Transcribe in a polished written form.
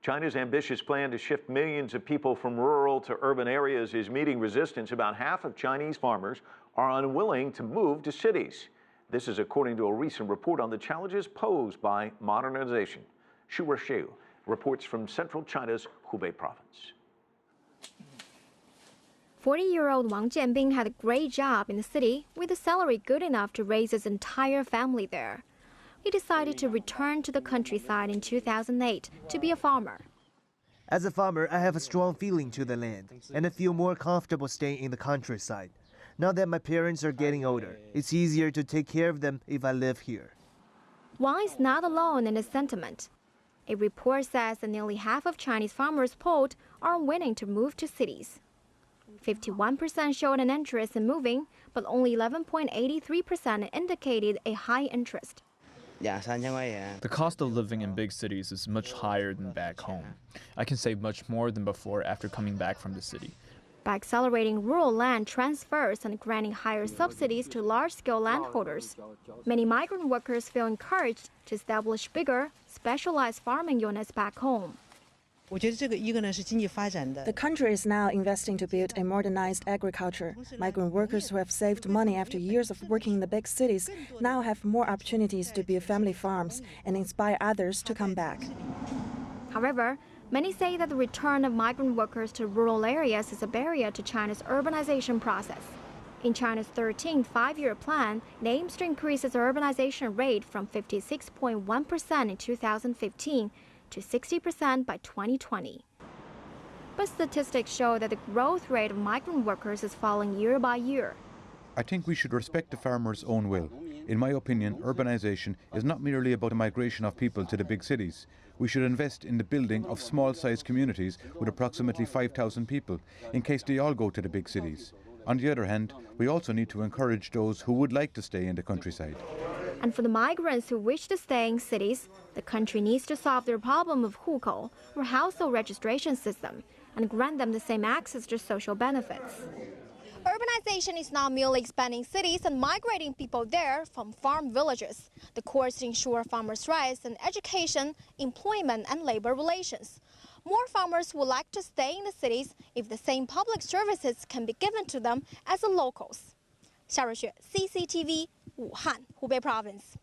China's ambitious plan to shift millions of people from rural to urban areas is meeting resistance. About half of Chinese farmers are unwilling to move to cities. This is according to a recent report on the challenges posed by modernization. Ruixue reports from central China's Hubei province. 40-year-old Wang Jianbing had a great job in the city with a salary good enough to raise his entire family there. He decided to return to the countryside in 2008 to be a farmer. As a farmer, I have a strong feeling to the land, and I feel more comfortable staying in the countryside. Now that my parents are getting older, it's easier to take care of them if I live here. Wang is not alone in this sentiment. A report says that nearly half of Chinese farmers polled are unwilling to move to cities. 51% showed an interest in moving, but only 11.83% indicated a high interest. The cost of living in big cities is much higher than back home. I can save much more than before after coming back from the city. By accelerating rural land transfers and granting higher subsidies to large-scale landholders, many migrant workers feel encouraged to establish bigger, specialized farming units back home. The country is now investing to build a modernized agriculture. Migrant workers who have saved money after years of working in the big cities now have more opportunities to build family farms and inspire others to come back. However, many say that the return of migrant workers to rural areas is a barrier to China's urbanization process. In China's 13th five-year plan, it aims to increase its urbanization rate from 56.1% in 2015 to 60% by 2020. But statistics show that the growth rate of migrant workers is falling year by year. I think we should respect the farmer's own will. In my opinion, urbanization is not merely about the migration of people to the big cities. We should invest in the building of small-sized communities with approximately 5,000 people, in case they all go to the big cities. On the other hand, we also need to encourage those who would like to stay in the countryside. And for the migrants who wish to stay in cities, the country needs to solve their problem of hukou, or household registration system, and grant them the same access to social benefits. Urbanization is not merely expanding cities and migrating people there from farm villages. The core is to ensure farmers' rights in education, employment, and labor relations. More farmers would like to stay in the cities if the same public services can be given to them as the locals. Ruixue, CCTV, Wuhan, Hubei province.